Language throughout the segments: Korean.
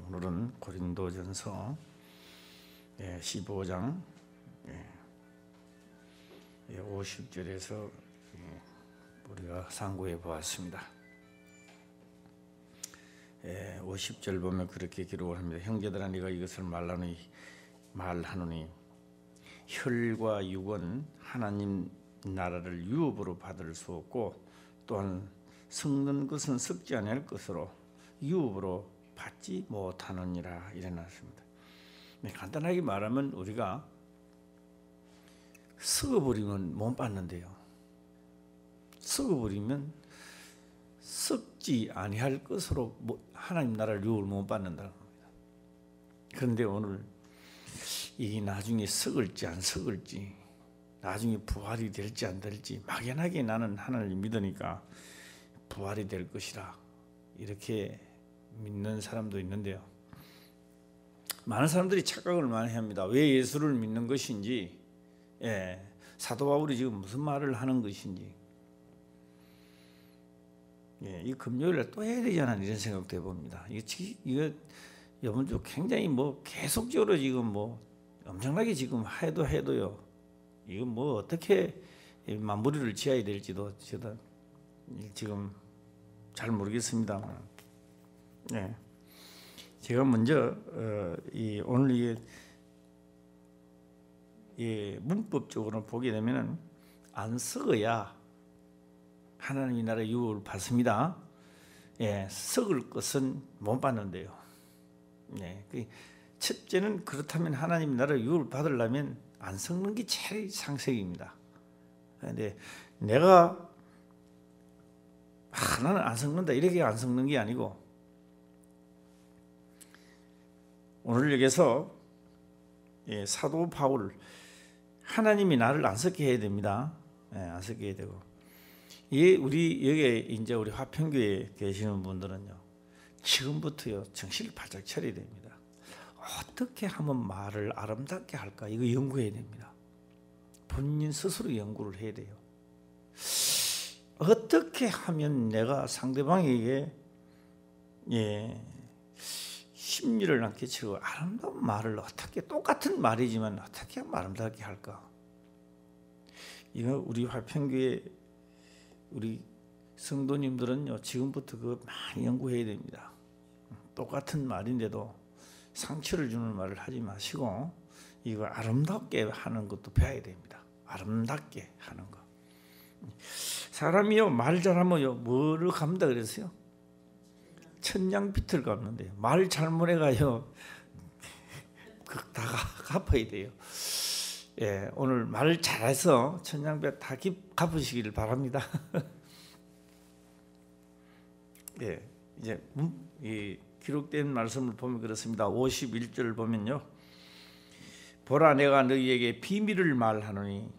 오늘은 고린도전서 15장 50절에서 우리가 상고해 보았습니다. 50절 보면 그렇게 기록을 합니다. 형제들아 네가 이것을 말하노니 혈과 육은 하나님 나라를 유업으로 받을 수 없고 또한 썩는 것은 썩지 아니할 것으로 유업으로 받지 못하느니라 이래놨습니다. 간단하게 말하면 우리가 썩어버리면 못 받는데요. 썩어버리면 썩지 아니할 것으로 하나님 나라를 유업을 못 받는다는 겁니다. 그런데 오늘 이게 나중에 썩을지 안 썩을지, 나중에 부활이 될지 안 될지 막연하게 나는 하나님을 믿으니까 부활이 될 것이라 이렇게 믿는 사람도 있는데요. 많은 사람들이 착각을 많이 합니다. 왜 예수를 믿는 것인지, 사도 바울이 지금 무슨 말을 하는 것인지, 이 금요일에 또 해야 되잖아 이런 생각도 해봅니다. 이거 이번 주 굉장히 계속적으로 지금 엄청나게 지금 해도요. 이거 어떻게 마무리를 지어야 될지도 저도 지금 잘 모르겠습니다만, 제가 먼저 오늘 이 문법적으로 보게 되면은 안 썩어야 하나님의 나라의 유업을 받습니다. 썩을 것은 못 받는데요. 첫째는 그렇다면 하나님의 나라의 유업을 받으려면 안 썩는 게 제일 상책입니다. 그런데 내가 나는 안 썩는다 이렇게 안 썩는 게 아니고, 오늘 여기서 사도 바울 하나님이 나를 안 썩게 해야 됩니다. 안 썩게 해야 되고, 우리 여기 이제 우리 화평교회에 계시는 분들은요, 지금부터요 정신을 바짝 차려야 됩니다. 어떻게 하면 말을 아름답게 할까 이거 연구해야 됩니다. 본인 스스로 연구를 해야 돼요. 어떻게 하면 내가 상대방에게 심리를 안 끼치고 아름다운 말을 어떻게, 똑같은 말이지만 어떻게 하면 아름답게 할까? 이거 우리 화평교회 우리 성도님들은요 지금부터 그거 많이 연구해야 됩니다. 똑같은 말인데도 상처를 주는 말을 하지 마시고 이거 아름답게 하는 것도 배워야 됩니다. 아름답게 하는 거. 사람이요 말 잘하면요 뭐를 갚는다 그랬어요? 천냥빚을 갚는데요. 말 잘못해가요 다 갚아야 돼요. 오늘 말 잘해서 천냥빚 다 갚으시기를 바랍니다. 이제 이 기록된 말씀을 보면 그렇습니다. 51절 보면요, 보라 내가 너희에게 비밀을 말하노니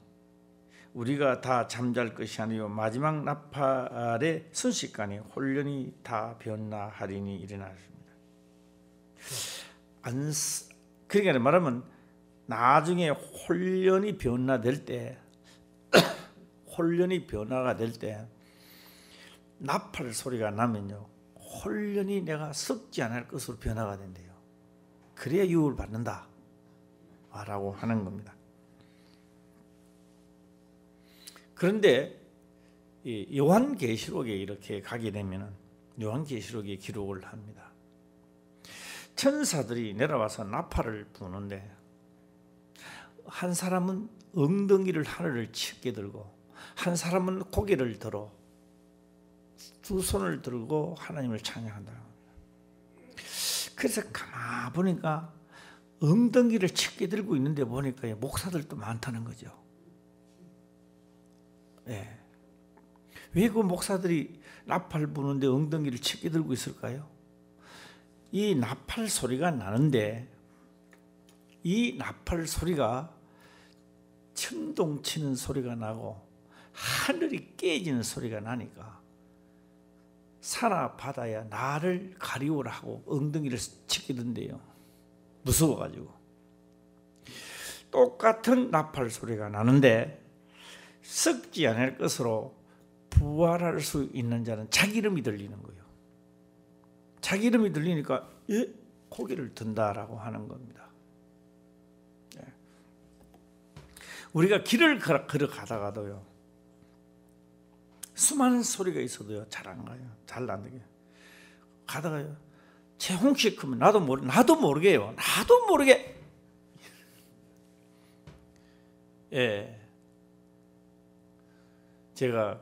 우리가 다 잠잘 것이 아니요 마지막 나팔의 순식간에 홀연히 다 변화하리니 일어났습니다. 그러니까 말하면 나중에 홀연히 변화될 때 홀연히 변화가 될 때 나팔 소리가 나면요 홀연히 내가 썩지 않을 것으로 변화가 된대요. 그래야 유업을 받는다 라고 하는 겁니다. 그런데 요한계시록에 이렇게 가게 되면 요한계시록에 기록을 합니다. 천사들이 내려와서 나팔을 부는데 한 사람은 엉덩이를 하늘을 치게 들고 한 사람은 고개를 들어 두 손을 들고 하나님을 찬양한다. 그래서 가만 보니까 엉덩이를 치게 들고 있는데 보니까 목사들도 많다는 거죠. 왜 그 목사들이 나팔 부는데 엉덩이를 치게 들고 있을까요? 이 나팔 소리가 나는데 이 나팔 소리가 천둥 치는 소리가 나고 하늘이 깨지는 소리가 나니까 산하 바다야 나를 가리우라 하고 엉덩이를 치게 된대요. 무서워가지고. 똑같은 나팔 소리가 나는데 썩지 않을 것으로 부활할 수 있는 자는 자기 이름이 들리는 거예요. 자기 이름이 들리니까 고개를 든다라고 하는 겁니다. 우리가 길을 걸어가다가도요, 수많은 소리가 있어도요 잘 안 가요. 잘 안 되게 가다가요 제 홍시크면 나도 모르게요. 나도 모르게 예, 제가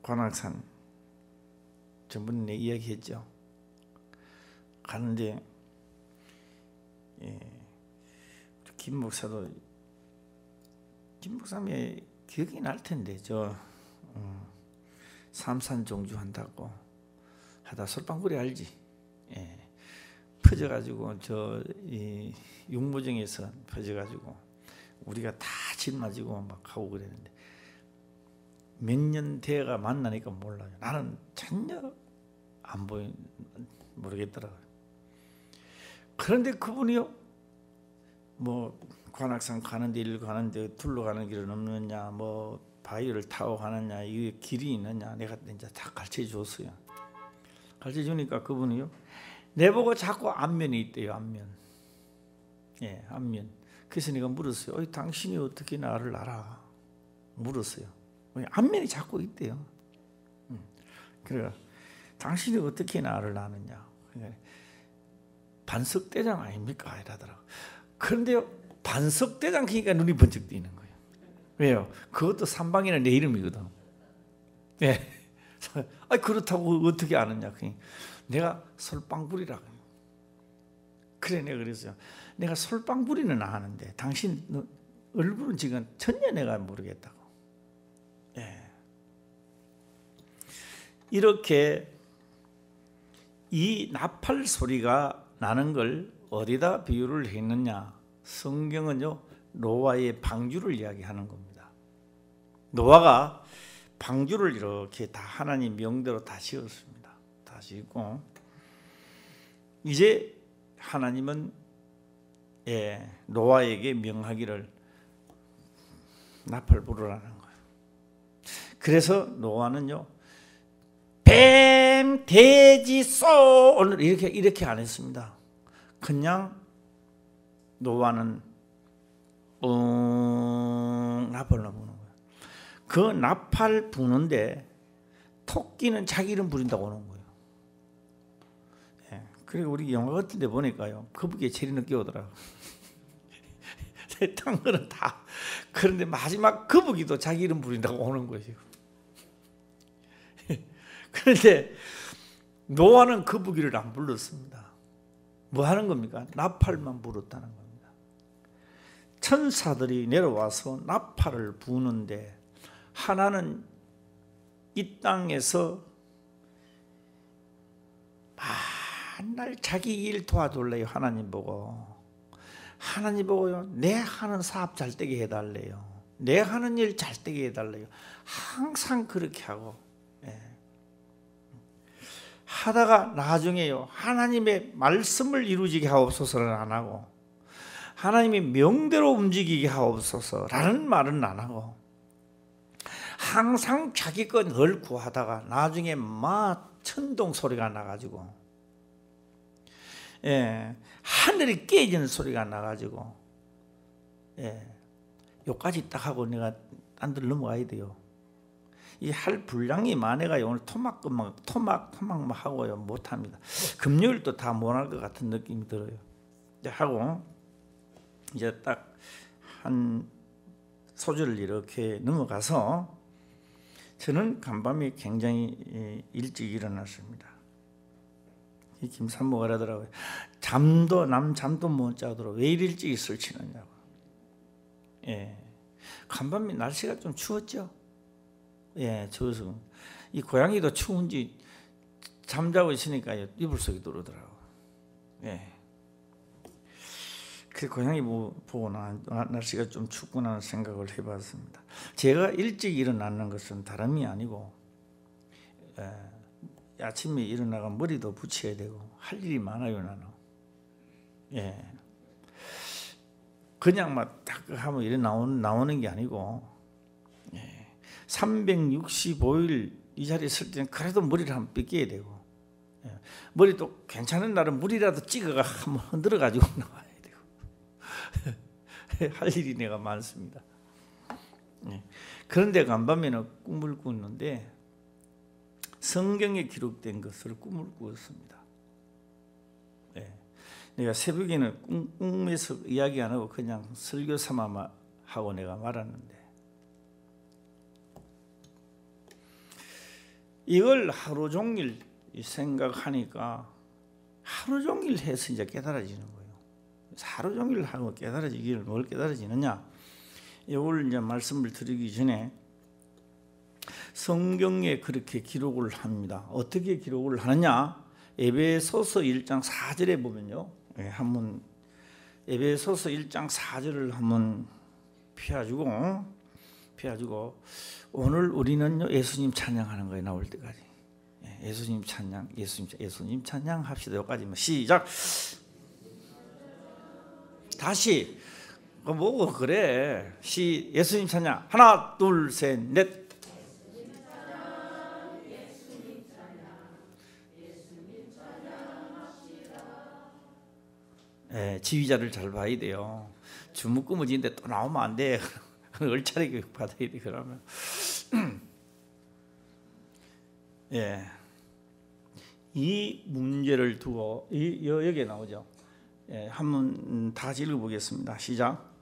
관악산 전번에 이야기했죠. 가는데 김 목사님의 기억이 날 텐데 삼산종주 한다고 하다 솔방울이 알지? 퍼져가지고 육모정에서 퍼져가지고 우리가 다 짊어지고 막 가고 그랬는데 몇 년 돼가 만나니까 몰라요. 나는 전혀 안 모르겠더라고요. 그런데 그분이요, 뭐 관악산 가는데 일 가는데 둘러가는 길은 없느냐, 뭐 바위를 타고 가느냐, 이게 길이 있느냐, 내가 이제 다 가르쳐 줬어요. 가르쳐 주니까 그분이요, 내보고 자꾸 안면이 있대요. 안면. 안면. 그래서 내가 물었어요. 당신이 어떻게 나를 알아? 물었어요. 안면이 자꾸 있대요. 그래, 당신이 어떻게 나를 아느냐? 반석대장 아닙니까? 이러더라고. 그런데요, 반석대장 그러니까 눈이 번쩍 뜨이는 거예요. 왜요? 그것도 삼방이나 내 이름이거든. 그렇다고 어떻게 아느냐? 내가 솔방불이라고. 그래, 내가 그랬어요. 내가 솔방불이는 아는데 당신 얼굴은 지금 전혀 내가 모르겠다고. 이렇게 이 나팔 소리가 나는 걸 어디다 비유를 했느냐? 성경은요, 노아의 방주를 이야기하는 겁니다. 노아가 방주를 이렇게 다 하나님 명대로 다 지었습니다. 다 짓고 이제 하나님은 노아에게 명하기를 나팔 부르라는 거예요. 그래서 노아는요, 뱀, 돼지, 소 오늘 이렇게 안 했습니다. 그냥 노아는 나팔을 부는 거예요. 그 나팔 부는데 토끼는 자기 이름 부른다고 오는 거예요. 그리고 우리 영화 같은 데 보니까요, 거북이에 체리 늦게 오더라고요. 딴 거는 다. 그런데 마지막 거북이도 자기 이름 부른다고 오는 거예요. 그런데 노아는 거북이를 안 불렀습니다. 뭐 하는 겁니까? 나팔만 불었다는 겁니다. 천사들이 내려와서 나팔을 부는데 하나는 이 땅에서 맨날 자기 일 도와줄래요. 하나님 보고요, 내 하는 사업 잘 되게 해달래요. 내 하는 일 잘 되게 해달래요. 항상 그렇게 하고 하다가 나중에요, 하나님의 말씀을 이루어지게 하옵소서는 안 하고 하나님의 명대로 움직이게 하옵소서라는 말은 안 하고 항상 자기 것 늘 구하다가 나중에 막 천둥 소리가 나가지고 하늘이 깨지는 소리가 나가지고 요까지 딱 하고 내가 딴 데 넘어가야 돼요. 이 할 분량이 많아가요. 오늘 토막만 하고요 못합니다. 금요일도 다 못할 것 같은 느낌이 들어요. 하고 이제 딱 한 소절을 이렇게 넘어가서 저는 간밤에 굉장히 일찍 일어났습니다. 이 김산모가 그러더라고요. 잠도 못 자더라고요. 왜 이리 일찍 있을 치느냐고. 간밤에 날씨가 좀 추웠죠. 추워서 이 고양이도 추운지 잠자고 있으니까 이불 속에 들어오더라고. 그 고양이 보고 날씨가 좀 춥구나 하는 생각을 해봤습니다. 제가 일찍 일어나는 것은 다름이 아니고 아침에 일어나가 머리도 붙여야 되고 할 일이 많아요. 나는 그냥 막 딱 하면 이래 나오는 게 아니고 365일 이 자리에 설 때는 그래도 머리를 한번 빗겨야 되고, 머리도 괜찮은 날은 물이라도 찍어가 한번 흔들어 가지고 나와야 되고 할 일이 내가 많습니다. 그런데 간밤에는 꿈을 꾸는데 성경에 기록된 것을 꿈을 꾸었습니다. 내가 새벽에는 꿈에서 이야기 안 하고 그냥 설교 삼아 하고 내가 말았는데, 이걸 하루 종일 생각하니까 하루 종일 해서 이제 깨달아지는 거예요. 하루 종일 하고 깨달아지기를 뭘 깨달아지느냐? 이걸 이제 말씀을 드리기 전에 성경에 그렇게 기록을 합니다. 어떻게 기록을 하느냐? 에베소서 1장 4절에 보면요, 한번 에베소서 1장 4절을 한번 펴가지고 오늘 우리는요 예수님 찬양하는 거에 나올 때까지 예수님 찬양, 예수님 찬양 합시다. 여기까지만 시작. 다시 뭐고 그래? 예수님 찬양 하나 둘 셋 넷. 지휘자를 잘 봐야 돼요. 주무꾸무지인데 또 나오면 안 돼. 얼차례 교육 받아야 돼. 그러면 이 문제를 두고 여기에 나오죠. 한번 다시 읽어보겠습니다. 시작.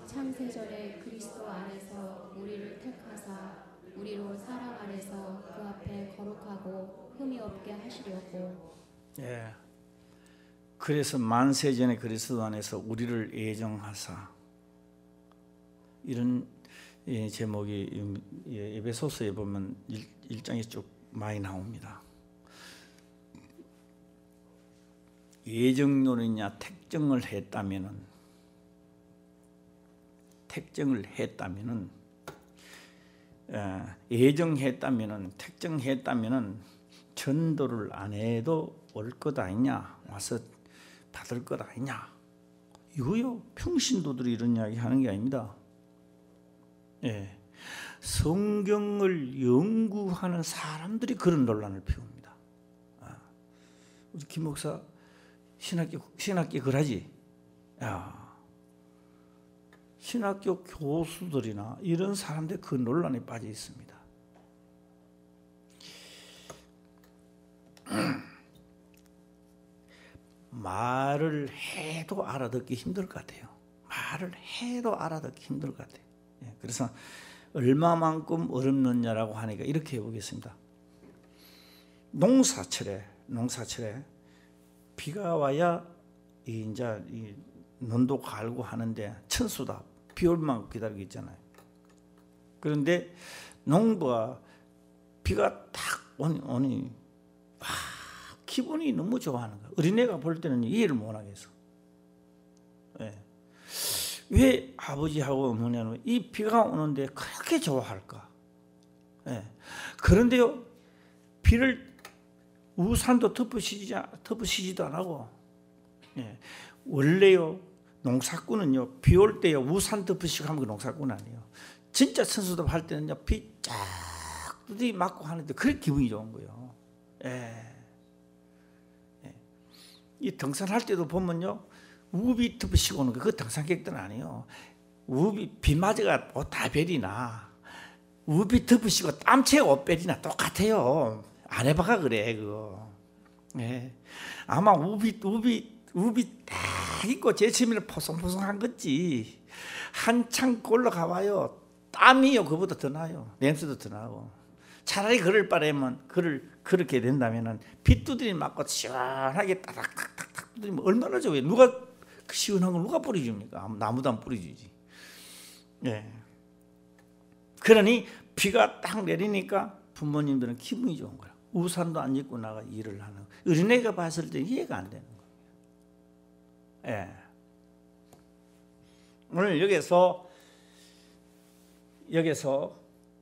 창세절에 그리스도 안에서 우리를 택하사 우리로 사랑 안에서 그 앞에 거룩하고 흠이 없게 하시려고. 그래서 만세전에 그리스도 안에서 우리를 예정하사, 이런 제목이 에베소서에 보면 1장에 쭉 많이 나옵니다. 예정론이냐 택정을 했다면은 예정했다면은 택정했다면은 전도를 안 해도 올 것 아니냐, 와서 받을 것 아니냐. 이거요, 평신도들이 이런 이야기 하는 게 아닙니다. 성경을 연구하는 사람들이 그런 논란을 피웁니다. 우리 김 목사 신학교 그러지? 신학교 교수들이나 이런 사람들 그 논란에 빠져 있습니다. 말을 해도 알아듣기 힘들 것 같아요. 말을 해도 알아듣기 힘들 것 같아요. 그래서 얼마만큼 어렵느냐라고 하니까 이렇게 해보겠습니다. 농사철에 비가 와야 이제 논도 갈고 하는데 천수다. 비 올 만큼 기다리고 있잖아요. 그런데 농부가 비가 딱 오니 기분이 너무 좋아하는 거야. 어린애가 볼 때는 이해를 못 하겠어. 왜 아버지하고 어머니는 이 비가 오는데 그렇게 좋아할까? 그런데요, 비를 우산도 덮으시지도 안 하고, 원래요 농사꾼은요 비 올 때요 우산 덮으시고 하면 그 농사꾼 아니에요. 진짜 천수도 할 때는요 비 쫙 두드리 맞고 하는데 그렇게 기분이 좋은 거예요. 이 등산할 때도 보면요 우비 덮으시고 오는 거 그 등산객들은 아니에요. 우비 비 맞아가 옷 다 베리나 우비 덮으시고 땀채 옷 베리나 똑같아요. 안 해봐가 그래 그거. 아마 우비 딱 입고 제치미를 포송포송한 거지. 한창 올라가봐요 땀이요 그보다 더 나요. 냄새도 더 나고. 차라리 그럴 바에는 그렇게 된다면은 비 두드리 맞고 시원하게 따닥따닥 두드리면 얼마나 좋아요. 누가 그 시원한 걸 누가 뿌려줍니까? 나무도 안 뿌려주지. 그러니 비가 딱 내리니까 부모님들은 기분이 좋은 거야. 우산도 안 입고 나가 일을 하는. 어린애가 봤을 때 이해가 안 되는 거예요. 오늘 여기서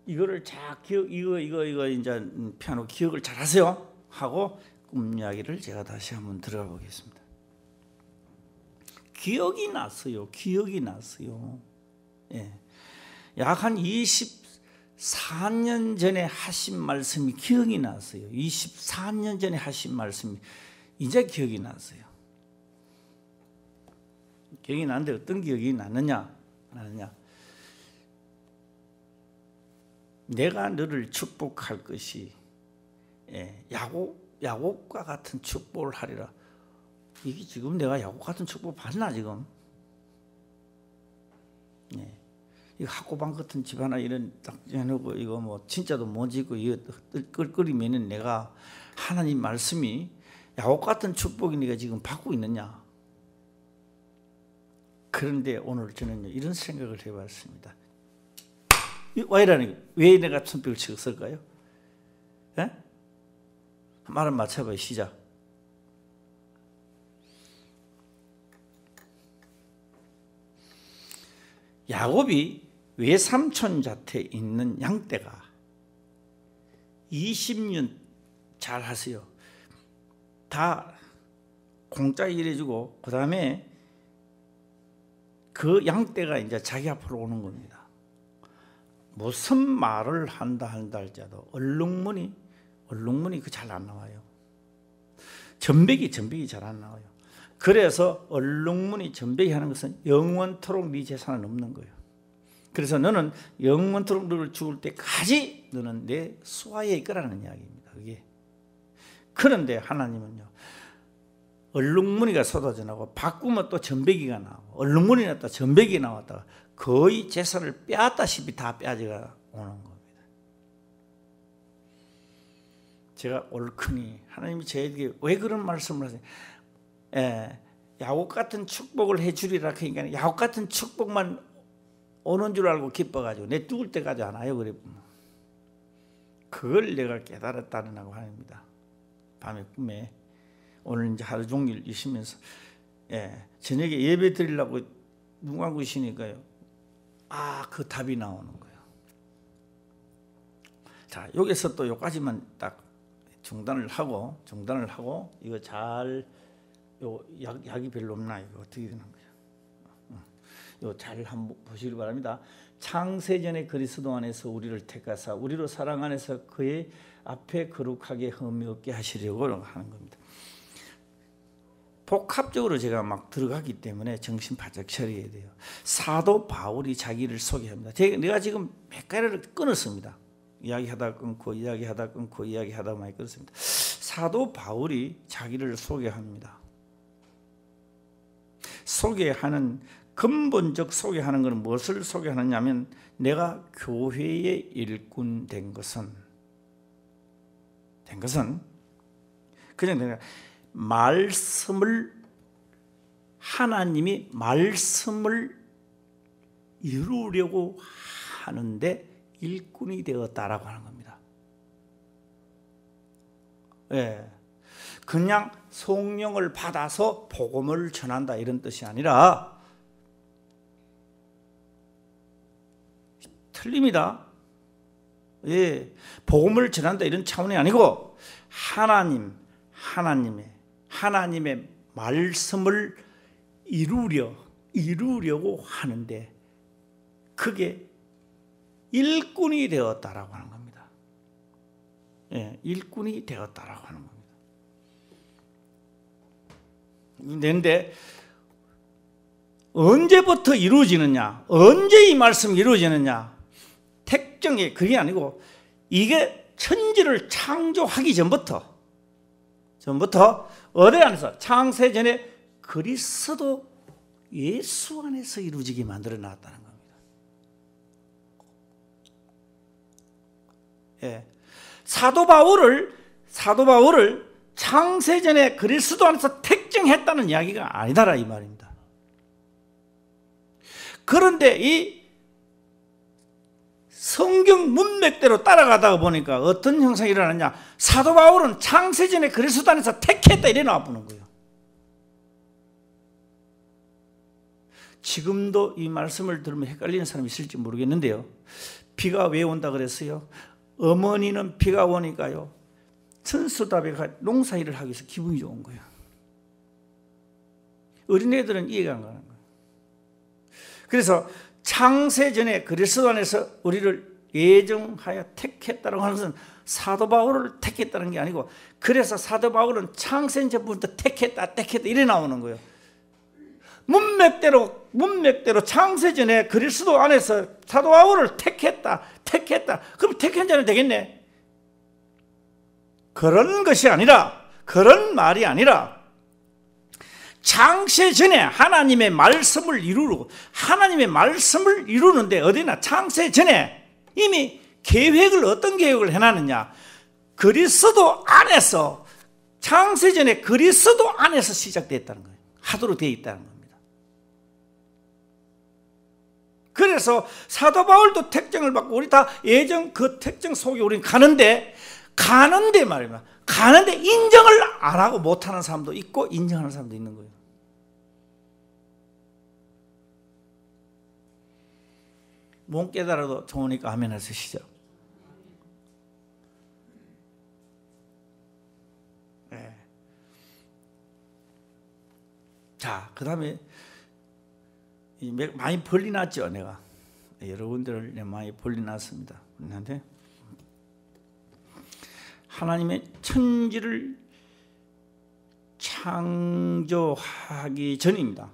이거를 이거 이제 피아노 기억을 잘 하세요 하고 꿈 이야기를 제가 다시 한번 들어가 보겠습니다. 기억이 났어요. 약 한 24년 전에 하신 말씀이 기억이 났어요. 24년 전에 하신 말씀이 이제 기억이 났어요. 기억이 나는데 어떤 기억이 나느냐? 내가 너를 축복할 것이 야곱과 같은 축복을 하리라. 이게 지금 내가 야곱 같은 축복 받나 지금? 이 학고방 같은 집 하나 이런 딱 해놓고 이거 뭐 진짜도 못 짓고 이거 끌끌이면은 내가 하나님 말씀이 야곱 같은 축복이 네가 지금 받고 있느냐? 그런데 오늘 저는 이런 생각을 해봤습니다. 왜 내가 손뼉을 쳤을까요? 예? 말을 맞춰봐요. 시작. 야곱이 외삼촌 잣에 있는 양떼가 20년 잘 하세요. 다 공짜 일해주고 그 다음에 그 양떼가 이제 자기 앞으로 오는 겁니다. 무슨 말을 한다 할지라도 얼룩무늬 그 잘 안 나와요. 전배기 잘 안 나와요. 그래서 얼룩무늬 전배기 하는 것은 영원토록 네 재산은 없는 거예요. 그래서 너는 영원토록 너를 죽을 때까지 너는 내 수하에 있거라는 이야기입니다. 그게. 그런데 하나님은요, 얼룩무늬가 쏟아져 나오고 바꾸면 또 전배기가 나오고 얼룩무늬 났다 전배기 나왔다가 거의 재산을 빼앗다시피 다 빼앗아가 오는 겁니다. 제가 옳거니 하나님이 저에게 왜 그런 말씀을 하세요? 야곱 같은 축복을 해주리라 그러니까 야곱 같은 축복만 오는 줄 알고 기뻐가지고 내 죽을 때까지 안 와요. 그래 그걸 내가 깨달았다는 하나님입니다. 밤에 꿈에 오늘 이제 하루 종일 있으면서 저녁에 예배 드리려고 눈 감고 있으니까요. 그 답이 나오는 거예요. 자, 여기서 또 여기까지만 딱 중단을 하고 이거 잘 약이 별로 없나 이거 어떻게 되는 거예요? 이거 잘 한번 보시기 바랍니다. 창세전에 그리스도 안에서 우리를 택하사 우리로 사랑 안에서 그의 앞에 거룩하게 흠이 없게 하시려고 하는 겁니다. 복합적으로 제가 막 들어가기 때문에 정신 바짝 차려야 돼요. 사도 바울이 자기를 소개합니다. 내가 지금 몇 가지를 끊었습니다. 이야기하다 끊고 많이 끊었습니다. 사도 바울이 자기를 소개합니다. 소개하는 근본적 소개하는 것은 무엇을 소개하느냐면 내가 교회의 일꾼 된 것은 그냥 내가 하나님이 말씀을 이루려고 하는데 일꾼이 되었다라고 하는 겁니다. 그냥 성령을 받아서 복음을 전한다 이런 뜻이 아니라 틀립니다. 복음을 전한다 이런 차원이 아니고 하나님의 말씀을 이루려고 하는데 그게 일꾼이 되었다라고 하는 겁니다. 일꾼이 되었다라고 하는 겁니다. 그런데 언제부터 이루어지느냐? 언제 이 말씀이 이루어지느냐? 택정이 그게 아니고 이게 천지를 창조하기 전부터 어디 안에서 창세전에 그리스도 예수 안에서 이루어지게 만들어 놨다는 겁니다. 사도 바울을 창세전에 그리스도 안에서 택정했다는 이야기가 아니다라 이 말입니다. 그런데 이 성경 문맥대로 따라가다가 보니까 어떤 형상이 일어났냐? 사도 바울은 창세전에 그리스도 안에서 택했다 이래 나와보는 거예요. 지금도 이 말씀을 들으면 헷갈리는 사람이 있을지 모르겠는데요. 비가 왜 온다 그랬어요? 어머니는 비가 오니까요 천수다배가 농사일을 하기 위해서 기분이 좋은 거예요. 어린애들은 이해가 안 가는 거예요. 그래서 창세전에 그리스도 안에서 우리를 예정하여 택했다라고 하는 것은 사도 바울을 택했다는 게 아니고, 그래서 사도 바울은 창세전부터 택했다 이래 나오는 거예요. 문맥대로 창세전에 그리스도 안에서 사도 바울을 택했다. 그럼 택한 자는 되겠네. 그런 것이 아니라, 그런 말이 아니라, 창세전에 하나님의 말씀을 이루는데 어디나 창세전에 이미 어떤 계획을 해놨느냐, 그리스도 안에서, 창세전에 그리스도 안에서 시작됐다는 거예요. 하도록 되어 있다는 겁니다. 그래서 사도 바울도 택정을 받고 우리 다 예정 그 택정 속에 우리는 가는데 말이야. 가는데 인정을 안 하고 못하는 사람도 있고 인정하는 사람도 있는 거예요. 못 깨달아도 좋으니까 아멘 하시죠. 네. 자, 그 다음에 많이 벌리났죠, 내가. 여러분들을 많이 벌리났습니다. 그런데 하나님의 천지를 창조하기 전입니다.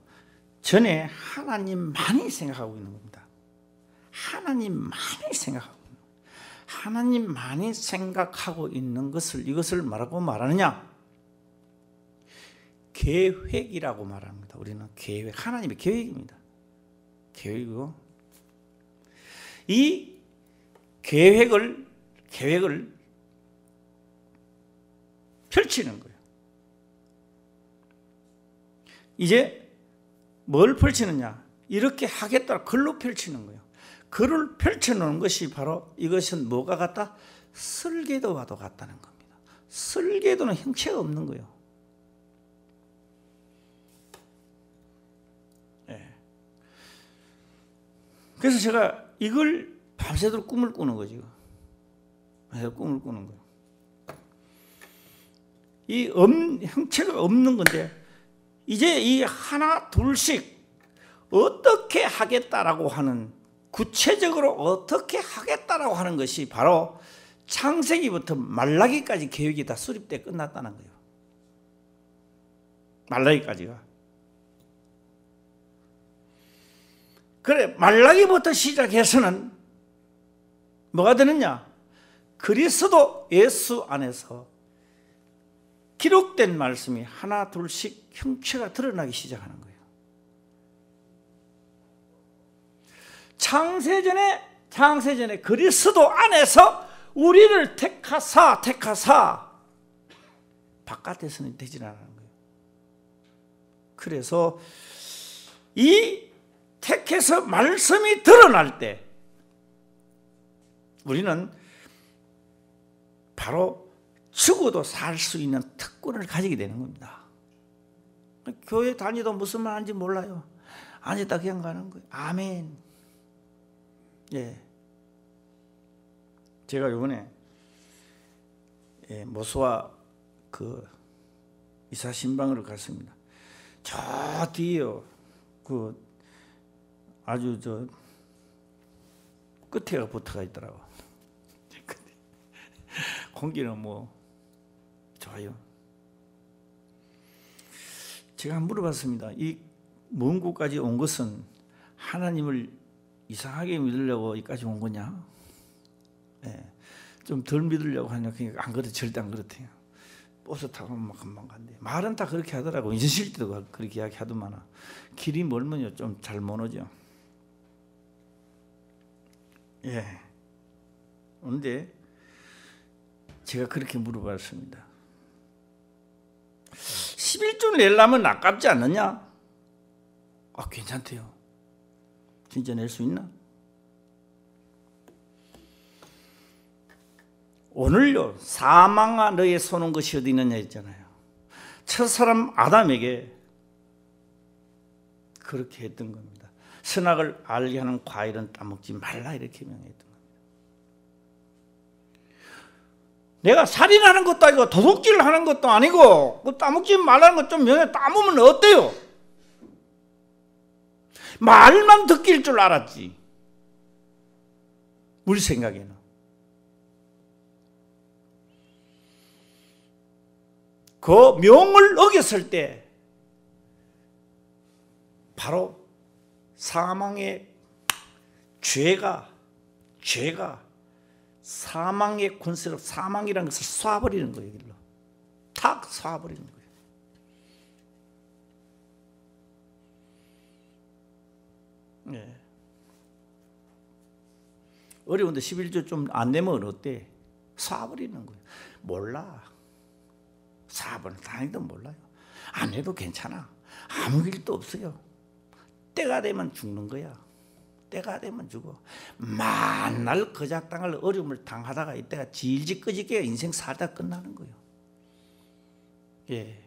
전에 하나님만이 생각하고 있는 겁니다. 하나님만이 생각하고 있는 것을, 이것을 뭐라고 말하느냐? 계획이라고 말합니다. 우리는 계획, 하나님의 계획입니다. 계획이고, 이 계획을 펼치는 거예요. 이제 뭘 펼치느냐? 이렇게 하겠다, 글로 펼치는 거예요. 글을 펼쳐놓은 것이 바로, 이것은 뭐가 같다? 설계도와도 같다는 겁니다. 설계도는 형체가 없는 거예요. 그래서 제가 이걸 밤새도록 꿈을 꾸는 거죠. 꿈을 꾸는 거예요. 이 형체가 없는 건데, 이제 이 하나 둘씩 어떻게 하겠다라고 하는, 구체적으로 어떻게 하겠다라고 하는 것이 바로 창세기부터 말라기까지 계획이 다 수립돼 끝났다는 거예요. 말라기까지가. 그래, 말라기부터 시작해서는 뭐가 되느냐? 그리스도 예수 안에서 기록된 말씀이 하나 둘씩 형체가 드러나기 시작하는 거예요. 창세전에 그리스도 안에서 우리를 택하사 바깥에서는 되지 않는 거예요. 그래서 이 택해서 말씀이 드러날 때 우리는 바로 죽어도 살 수 있는 특권을 가지게 되는 겁니다. 교회 다니도 무슨 말 하는지 몰라요. 앉았다 그냥 가는 거예요. 아멘. 예. 제가 이번에 모스와 그 이사 신방으로 갔습니다. 저 뒤에요. 그 아주 저 끝에가 붙어가 있더라고. 공기는 뭐 좋아요. 제가 물어봤습니다. 이 먼 곳까지 온 것은 하나님을 이상하게 믿으려고 여기까지 온 거냐? 예, 좀 덜 믿으려고 하냐? 그러니까 안 그래, 절대 안 그렇대요. 버스 타고 막 금방 간대. 말은 다 그렇게 하더라고. 인생 쉴 때도 그렇게 이야기하더만 길이 멀면요 좀 잘 못 오죠. 예. 그런데 제가 그렇게 물어봤습니다. 11조 내려면 아깝지 않느냐? 아, 괜찮대요. 진짜 낼 수 있나? 오늘요, 사망아 너의 손은 것이 어디 있느냐 했잖아요. 첫사람 아담에게 그렇게 했던 겁니다. 선악을 알게 하는 과일은 따먹지 말라, 이렇게 명했던 겁니다. 내가 살인하는 것도 아니고 도둑질 하는 것도 아니고 그 따먹지 말라는 것 좀 명해. 따먹으면 어때요? 말만 듣길 줄 알았지. 우리 생각에는. 그 명을 어겼을 때 바로 사망의 죄가 사망의 권세로 사망이라는 것을 쏴버리는 거예요. 길로 탁 쏴버리는 거예요. 네. 어려운데 11조 좀 안 내면 어때? 쏴버리는 거예요. 몰라. 4번 다니도 몰라요. 안 해도 괜찮아. 아무 일도 없어요. 때가 되면 죽는 거야. 때가 되면 죽어. 만날 거작당할 어려움을 당하다가 이때가 질질 끄지게 인생 살다 끝나는 거예요. 예.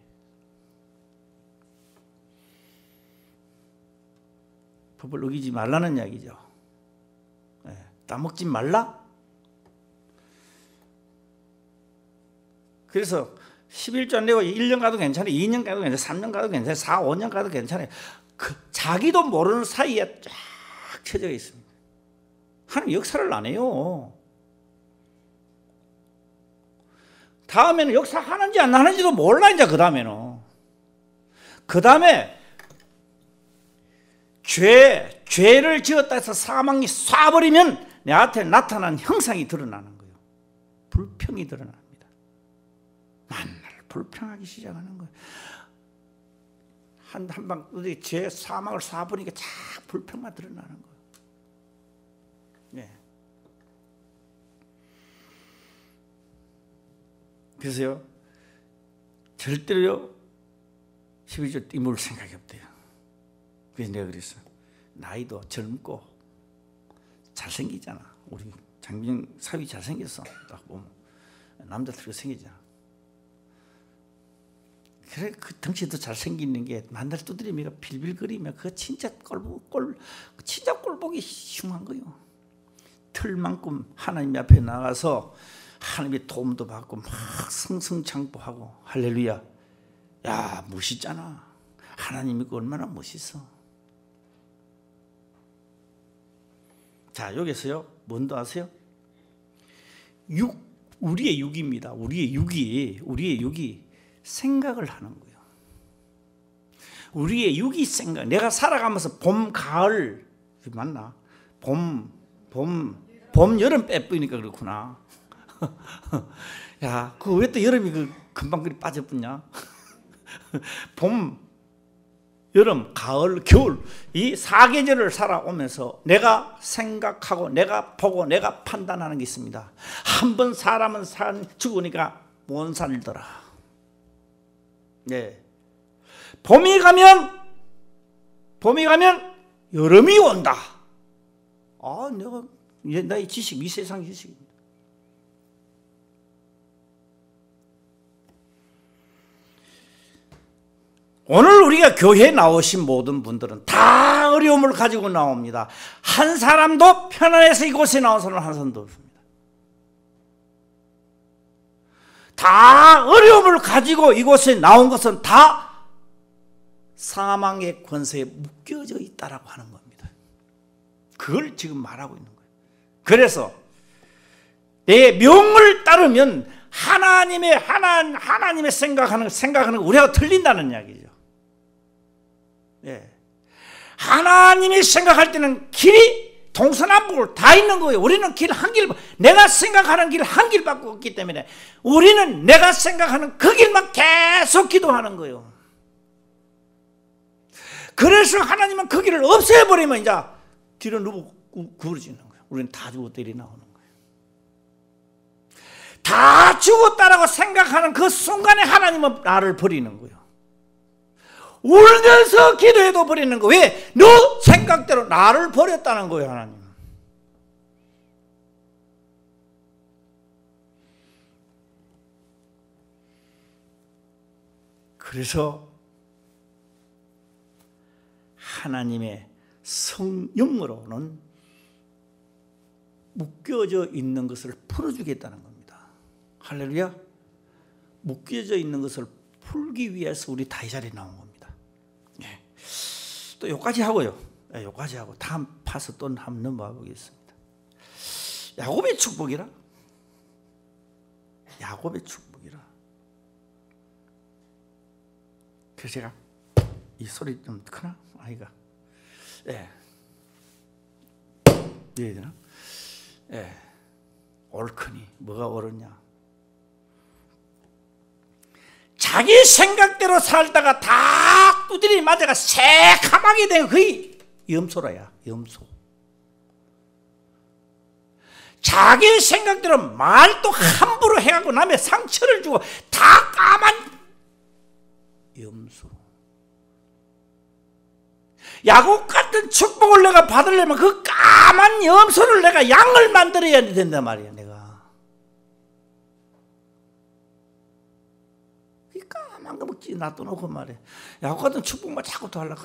법을 어기지 말라는 이야기죠. 예. 따먹지 말라. 그래서 11조 안 내고 1년 가도 괜찮아요. 2년 가도 괜찮아요. 3년 가도 괜찮아요. 4, 5년 가도 괜찮아요. 자기도 모르는 사이에 쫙 쳐져 있습니다. 하나님 역사를 안 해요. 다음에는 역사하는지 안 하는지도 몰라. 이제 그 다음에 죄를 지었다 해서 사망이 쏴버리면 내한테 나타난 형상이 드러나는 거예요. 불평이 드러납니다. 만날 불평하기 시작하는 거예요. 한방 죄 사망을 쏴보니까 자 불평만 드러나는 거예요. 네. 그래서요, 절대로요 12조 띄물 생각이 없대요. 그래서 내가 그랬어요. 나이도 젊고 잘생기잖아. 우리 장빈영 사위 잘생겼어. 딱 보면 남자들도 생기잖아. 그래, 그 덩치도 잘생기는 게 만날 두드리미가 빌빌거리면 그거 진짜 진짜 꼴보기 흉한 거예요. 틀만큼 하나님 앞에 나가서 하나님의 도움도 받고 막 승승장구하고 할렐루야. 야, 멋있잖아. 하나님이 그 얼마나 멋있어. 자, 여기서요 뭔도 아세요? 우리의 육입니다. 우리의 육이 생각을 하는 거예요. 우리의 육이 생각. 내가 살아가면서 봄, 가을 맞나? 봄, 여름 빼뿌니까 그렇구나. 야, 그 왜 또 여름이 금방 그리 빠져붙냐? 봄, 여름, 가을, 겨울 이 4계절을 살아오면서 내가 생각하고 내가 보고 내가 판단하는 게 있습니다. 한 번 사람은 죽으니까 못 살더라. 네. 봄이 가면 여름이 온다. 아, 내가 이제 나의 지식, 이 세상 지식입니다. 오늘 우리가 교회에 나오신 모든 분들은 다 어려움을 가지고 나옵니다. 한 사람도 편안해서 이곳에 나온 사람 한 사람도 없습니다. 다 어려움을 가지고 이곳에 나온 것은 다 사망의 권세에 묶여져 있다라고 하는 겁니다. 그걸 지금 말하고 있는 거예요. 그래서 내 명을 따르면 하나님의 생각하는 거 우리가 틀린다는 이야기죠. 예. 하나님이 생각할 때는 길이 동서남북을 다 있는 거예요. 우리는 길 한 길, 내가 생각하는 길 한 길밖에 없기 때문에 우리는 내가 생각하는 그 길만 계속 기도하는 거예요. 그래서 하나님은 그 길을 없애버리면 이제 뒤로 누워 구부러지는 거예요. 우리는 다 죽었다 이리 나오는 거예요. 다 죽었다라고 생각하는 그 순간에 하나님은 나를 버리는 거예요. 울면서 기도해도 버리는 거. 왜? 너 생각대로 나를 버렸다는 거예요, 하나님. 그래서 하나님의 성령으로는 묶여져 있는 것을 풀어주겠다는 겁니다. 할렐루야. 묶여져 있는 것을 풀기 위해서 우리 다 이 자리에 나온 겁니다. 예. 또 여기까지 하고요. 예, 여기까지 하고 다음 파서 또 한번 넘어가 보겠습니다. 야곱의 축복이라. 야곱의 축복이라. 그래서 제가 이 소리 좀 크나? 아이가. 예. 이해야 되나? 예. 옳거니 뭐가 옳으냐? 자기 생각대로 살다가 다 두드리 맞아가 새카맣게 된 거의 염소라야. 염소. 자기 생각대로 말도 함부로 해갖고 남의 상처를 주고 다 까만 염소. 야곱 같은 축복을 내가 받으려면 그 까만 염소를 내가 양을 만들어야 된단 말이야. 내가 이 까만 거 먹지 놔둬놓고 말이야. 야곱 같은 축복만 자꾸 더 하려고.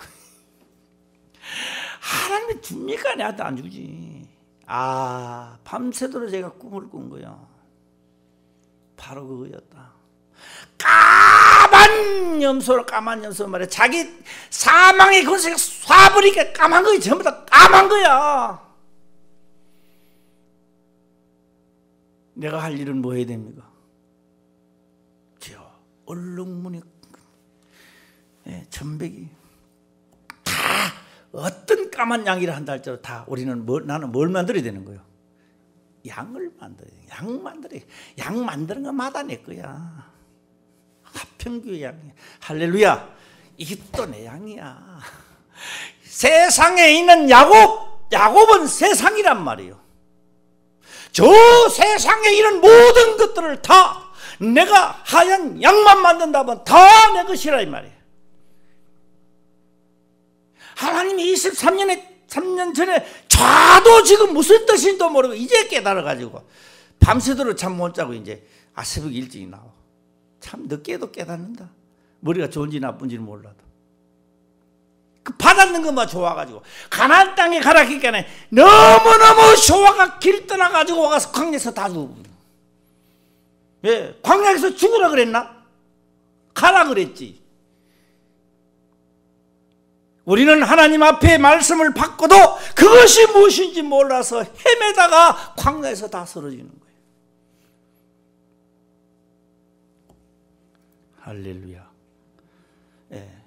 하나님이 줍니까? 내한테 안 주지. 밤새도록 제가 꿈을 꾼 거야. 바로 그거였다. 까만 염소 말이야. 자기 사망의 권세가 쏴버리니까 까만 거야. 전부 다 까만 거야. 내가 할 일은 뭐 해야 됩니까? 얼룩무늬 전백이 다 어떤 까만 양이라 한다 할지라도 다 우리는 나는 뭘 만들어야 되는 거예요? 양을 만들어야 돼. 양 만드는 것마다 내 거야. 하평교의 양이야. 할렐루야. 이게 또 내 양이야. 세상에 있는 야곱은 세상이란 말이에요. 저 세상에 있는 모든 것들을 다 내가 하얀 양만 만든다면 다 내 것이라 이 말이에요. 하나님이 3년 전에 저도 지금 무슨 뜻인지도 모르고 이제 깨달아가지고 밤새도록 잠 못 자고 이제 새벽 일찍 나와. 참 늦게도 깨닫는다. 머리가 좋은지 나쁜지는 몰라도. 그 받았는 것만 좋아가지고 가나안 땅에 가라 하니까 너무너무 쇼화가 길 떠나가지고 와서 광야에서 다 죽어. 왜? 광야에서 죽으라 그랬나? 가라 그랬지. 우리는 하나님 앞에 말씀을 받고도 그것이 무엇인지 몰라서 헤매다가 광야에서 다 쓰러지는 거예요. 할렐루야. 예.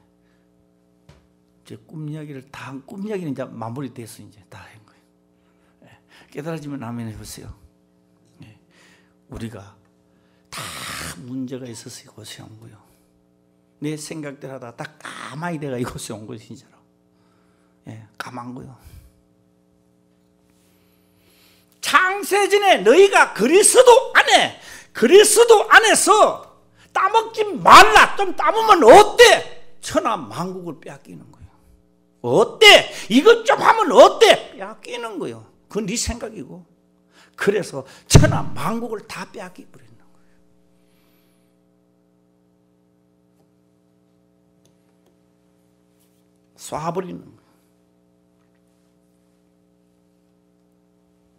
이제 꿈 이야기를 꿈 이야기는 이제 마무리돼서 이제 다 한 거예요. 예. 깨달아지면 아멘 해보세요. 예. 우리가 다 문제가 있어서 이곳에 온 거예요. 내 생각대로 하다가 딱 까마이 내가 이곳에 온 거예요. 진짜로. 예, 까만 거예요. 창세전에 너희가 그리스도 안에서 따먹지 말라. 좀 따먹으면 어때? 천하 만국을 빼앗기는 거예요. 어때? 이것 좀 하면 어때? 빼앗기는 거예요. 그건 네 생각이고. 그래서 천하 만국을 다 빼앗기 버리는 거예요. 쏴버리는 거예요.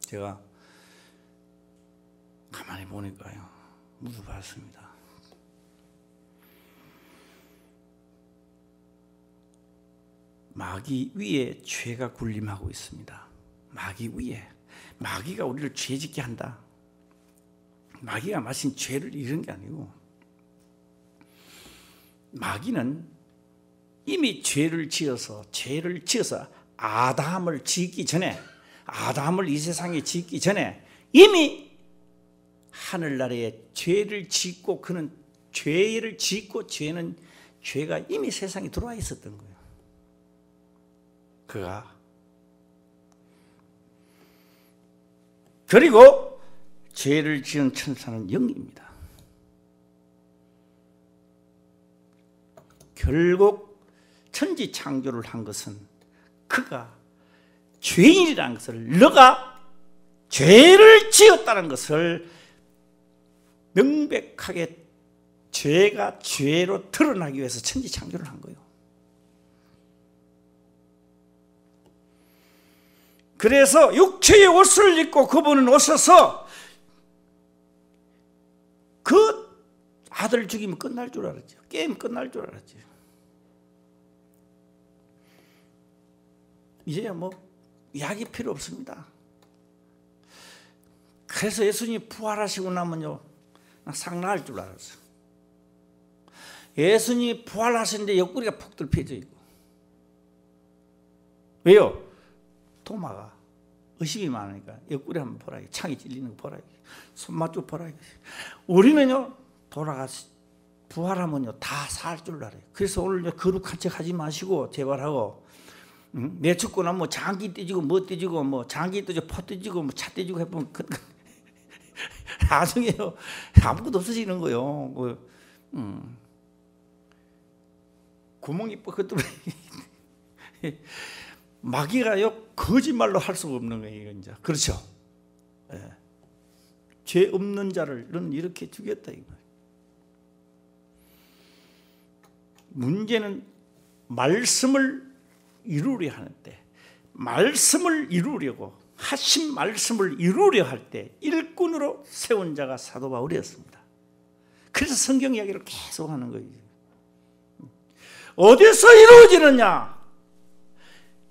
제가 가만히 보니까요, 무서웠습니다. 마귀 위에 죄가 군림하고 있습니다. 마귀 위에. 마귀가 우리를 죄짓게 한다. 마귀가 마신 죄를 잃은 게 아니고, 마귀는 이미 죄를 지어서 아담을 짓기 전에, 아담을 이 세상에 짓기 전에 이미 하늘나라에 죄를 짓고, 그는 죄를 짓고, 죄가 이미 세상에 들어와 있었던 거예요. 그리고 죄를 지은 천사는 영입니다. 결국 천지 창조를 한 것은 그가 죄인이라는 것을, 너가 죄를 지었다는 것을 명백하게 죄가 죄로 드러나기 위해서 천지 창조를 한 거예요. 그래서 육체의 옷을 입고 그분은 오셔서 그 아들 죽이면 끝날 줄 알았죠. 게임 끝날 줄 알았죠. 이제야 뭐 이야기 필요 없습니다. 그래서 예수님이 부활하시고 나면요, 상 나을 줄 알았어. 예수님이 부활하시는데 옆구리가 푹 뚫혀져 있고. 왜요? 도마가 의식이 많으니까 옆구리 한번 보라. 창이 찔리는 거 보라. 손맛 좀 보라. 우리는요, 돌아가시 부활하면요 다 살 줄 알아요. 그래서 오늘 거룩한 척 하지 마시고 제발하고, 내 죽고 나면 뭐 장기 떼지고 뭐 떼지고 뭐 장기 떼지고 포 떼지고 뭐 차 떼지고 해보면 나중에요 아무것도 없어지는 거요. 구멍이 뻑 뚫려. 마귀가요 거짓말로 할 수가 없는 거예요. 이제 그렇죠. 예. 죄 없는 자를 이렇게 죽였다 이거. 문제는 말씀을 이루려 하는데, 말씀을 이루려고 하신 말씀을 이루려 할 때 일꾼으로 세운 자가 사도 바울이었습니다. 그래서 성경 이야기를 계속 하는 거예요. 어디서 이루어지느냐?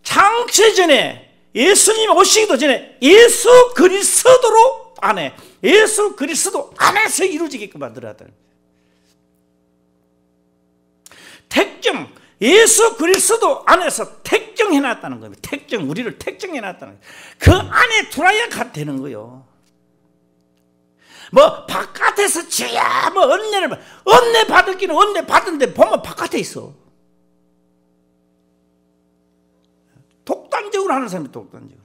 창세전에, 예수님 오시기도 전에 예수 그리스도로 안에, 예수 그리스도 안에서 이루어지게끔 만들어야 돼. 택정, 예수 그리스도 안에서 택정해놨다는 겁니다. 택정, 우리를 택정해놨다는 거예요. 그 안에 들어야 되는 거예요. 뭐 바깥에서 주야 뭐 은혜 받을기는 은혜 받은데 보면 바깥에 있어. 독단적으로 하는 사람이 독단적으로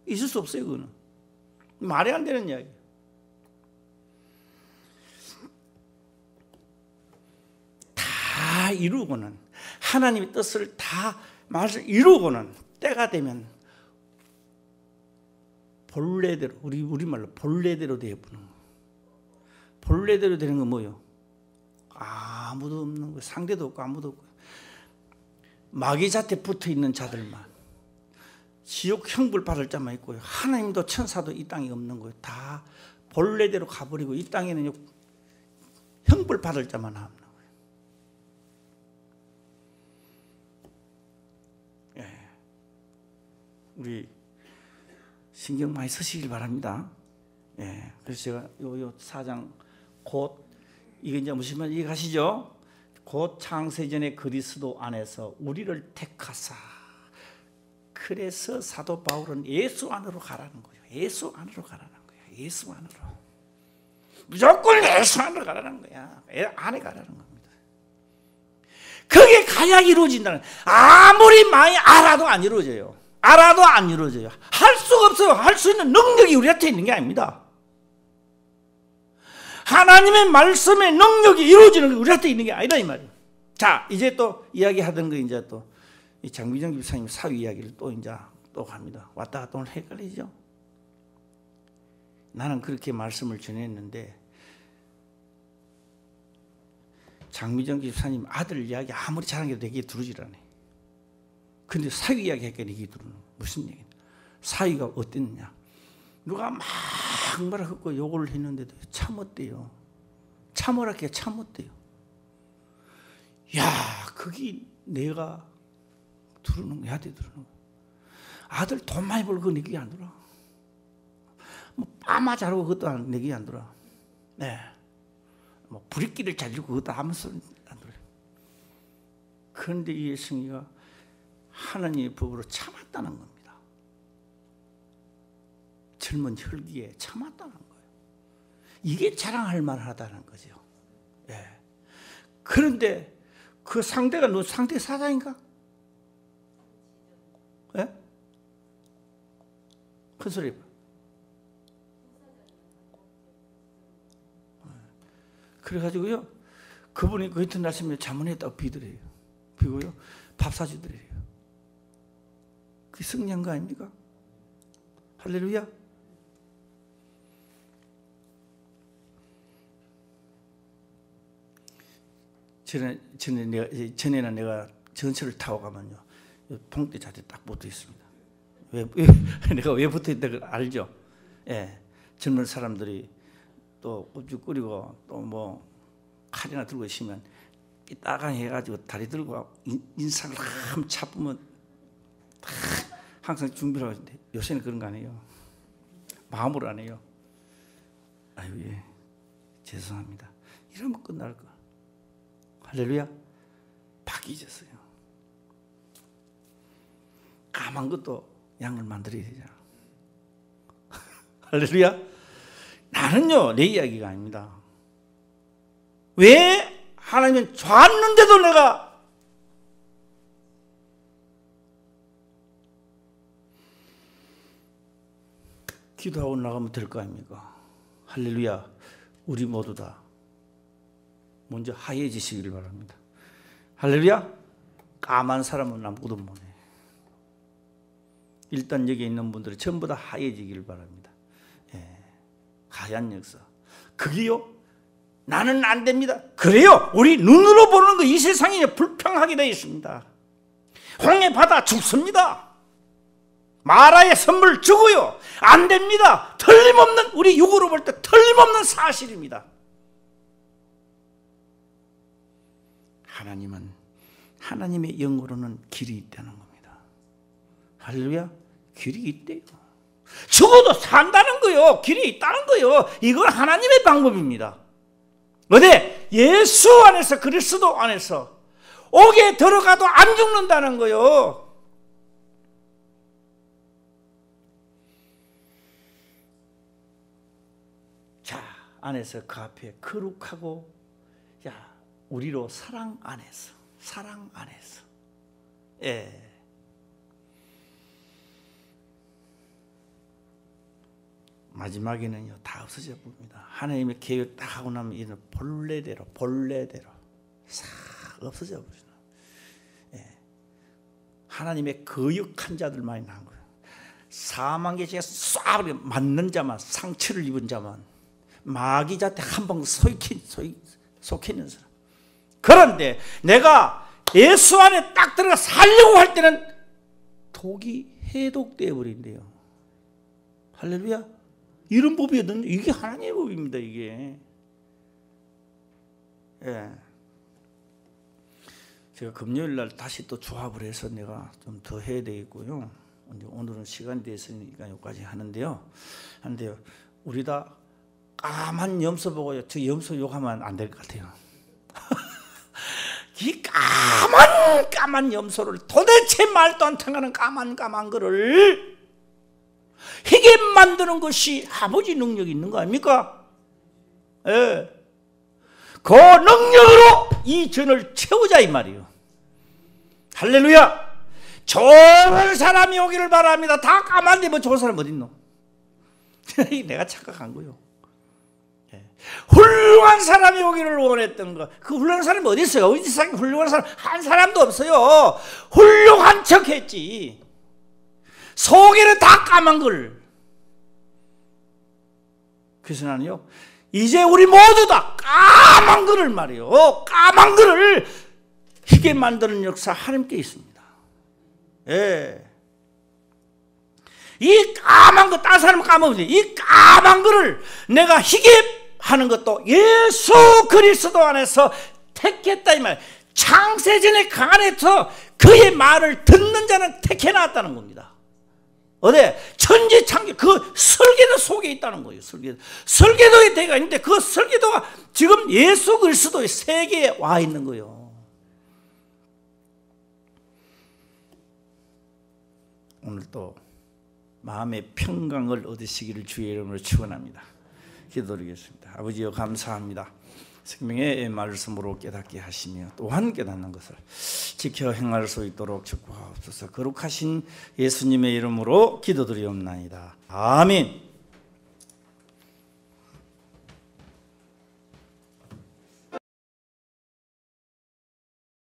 있을 수 없어요. 그거는 말이 안 되는 이야기. 다 이루고는, 하나님의 뜻을 다 말을 이루고는 때가 되면 본래대로, 우리말로 본래대로 되어보는 거. 본래대로 되는 건 뭐예요? 아무도 없는 거예요. 상대도 없고 아무도 없고, 마귀 자태 붙어 있는 자들만, 지옥 형벌 받을 자만 있고요. 하나님도 천사도 이 땅에 없는 거예요. 다 본래대로 가버리고 이 땅에는 형벌 받을 자만 남는 거예요. 예. 우리 신경 많이 쓰시길 바랍니다. 예. 그래서 제가 요 4장 곧, 이게 이제 무슨 말인지 이해가시죠? 곧 창세전에 그리스도 안에서 우리를 택하사. 그래서 사도 바울은 예수 안으로 가라는 거예요. 예수 안으로 가라는 거예요. 예수 안으로. 무조건 예수 안으로 가라는 거야. 안에 가라는 겁니다. 거기에 가야 이루어진다는 거예요. 아무리 많이 알아도 안 이루어져요. 알아도 안 이루어져요. 할 수가 없어요. 할 수 있는 능력이 우리한테 있는 게 아닙니다. 하나님의 말씀의 능력이 이루어지는 게 우리한테 있는 게 아니다 이 말이에요. 자, 이제 또 이야기하던 거 이제 또 이 장미정 집사님 사위 이야기를 또 이제 또 갑니다. 왔다 갔다 오늘 헷갈리죠? 나는 그렇게 말씀을 전했는데 장미정 집사님 아들 이야기 아무리 잘하는 게 내게 들어오질 않아요. 근데 사위 이야기 하니까 내게 들어오는 거예요. 무슨 얘기냐? 사위가 어땠느냐? 누가 막 말을 하고 욕을 했는데도 참았대요. 참으라게 참았대요. 야, 그게 내가 들어오는 거야. 한테 들어오는 거야. 아들 돈 많이 벌고 내 귀에 안 들어. 뭐 빠마 자르고 그것도 내 귀에 안 들어. 네. 뭐 부리끼를 잘 주고 그것도 아무 소리 안 들어요. 그런데 이 예승이가 하나님의 법으로 참았다는 겁니다. 젊은 혈기에 참았다는 거예요. 이게 자랑할 만하다는 거죠. 예. 그런데 그 상대가 너 상대 사자인가? 예? 큰 소리 해봐. 그래가지고요, 그분이 그 이튿날쯤에 자문했다고 비드래요. 비고요, 밥 사주드래요. 그게 승리한 거 아닙니까? 할렐루야. 전에는 내가 전철을 타고 가면요, 봉대 자리에 딱 붙어 있습니다. 내가 왜 붙어 있다는 걸 알죠? 예. 젊은 사람들이 또 우주 끓이고 또 뭐 칼이나 들고 있으면 삐딱하게 해가지고 다리 들고 인상을 한번 차보면 항상 준비를 하는데 요새는 그런 거 아니에요. 마음으로 안 해요. 아유, 예, 죄송합니다. 이러면 끝날 거야. 할렐루야. 바뀌졌어요. 까만 것도 양을 만들어야 되잖아. 할렐루야. 나는요, 내 이야기가 아닙니다. 왜 하나님은 좋았는데도 내가 기도하고 나가면 될 거 아닙니까? 할렐루야. 우리 모두 다 먼저 하얘지시길 바랍니다. 할렐루야. 까만 사람은 아무것도 못해. 일단 여기 있는 분들은 전부 다 하얘지길 바랍니다. 예. 하얀 역사. 그게요, 나는 안 됩니다. 그래요. 우리 눈으로 보는 거 이 세상이 불평하게 되어 있습니다. 홍해 바다 죽습니다. 마라의 선물 주고요. 안 됩니다. 틀림없는, 우리 육으로 볼 때 틀림없는 사실입니다. 하나님은, 하나님의 영으로는 길이 있다는 겁니다. 할렐루야. 길이 있대요. 죽어도 산다는 거요. 길이 있다는 거요. 이건 하나님의 방법입니다. 어디? 예수 안에서, 그리스도 안에서 옥에 들어가도 안 죽는다는 거요. 자, 안에서 그 앞에 거룩하고, 야, 우리로 사랑 안에서, 사랑 안에서. 예. 마지막에는요, 다 없어져 봅니다. 하나님의 계획 딱 하고 나면 이는 본래대로 싹 없어져 버리죠. 예. 하나님의 거역한 자들만이 난 거예요. 4만 개씩 쏴 맞는 자만, 상처를 입은 자만, 마귀자한테 한 방 속히는 사람. 그런데 내가 예수 안에 딱 들어가 살려고 할 때는 독이 해독되어 버린대요. 할렐루야. 이런 법이거든요. 이게 하나님의 법입니다. 이게. 예. 제가 금요일 날 다시 또 조합을 해서 내가 좀 더 해야 되겠고요. 오늘은 시간이 됐으니까 여기까지 하는데요. 우리 다 까만 염소 보고요, 저 염소 욕하면 안 될 것 같아요. 이 까만 염소를, 도대체 말도 안 통하는 까만 거를 희게 만드는 것이 아버지 능력이 있는 거 아닙니까? 예. 그 능력으로 이 전을 채우자 이 말이에요. 할렐루야. 좋은 사람이 오기를 바랍니다. 다 까만데 뭐 좋은 사람 어디 있노? 내가 착각한 거요. 예. 훌륭한 사람이 오기를 원했던 거. 그 훌륭한 사람이 어디 있어요? 어디 세상에 훌륭한 사람 한 사람도 없어요. 훌륭한 척 했지. 속에는 다 까만 걸. 그래서 나는요, 이제 우리 모두 다 까만 거를 말이에요. 까만 거를 희게 만드는 역사 하나님께 있습니다. 예. 이 까만 거, 다른 사람은 까먹지. 이 까만 거를 내가 희게 하는 것도 예수 그리스도 안에서 택했다 이 말. 창세전에 그 안에서 그의 말을 듣는 자는 택해 놨다는 겁니다. 어디? 천지창조, 그 설계도 속에 있다는 거예요. 설계도의 대가 있는데 그 설계도가 지금 예수 그리스도의 세계에 와 있는 거예요. 오늘 또 마음의 평강을 얻으시기를 주의 이름으로 축원합니다. 기도드리겠습니다. 아버지여 감사합니다. 생명의 말씀으로 깨닫게 하시며 또한 깨닫는 것을 지켜 행할 수 있도록 축복하옵소서. 거룩하신 예수님의 이름으로 기도드리옵나이다. 아멘.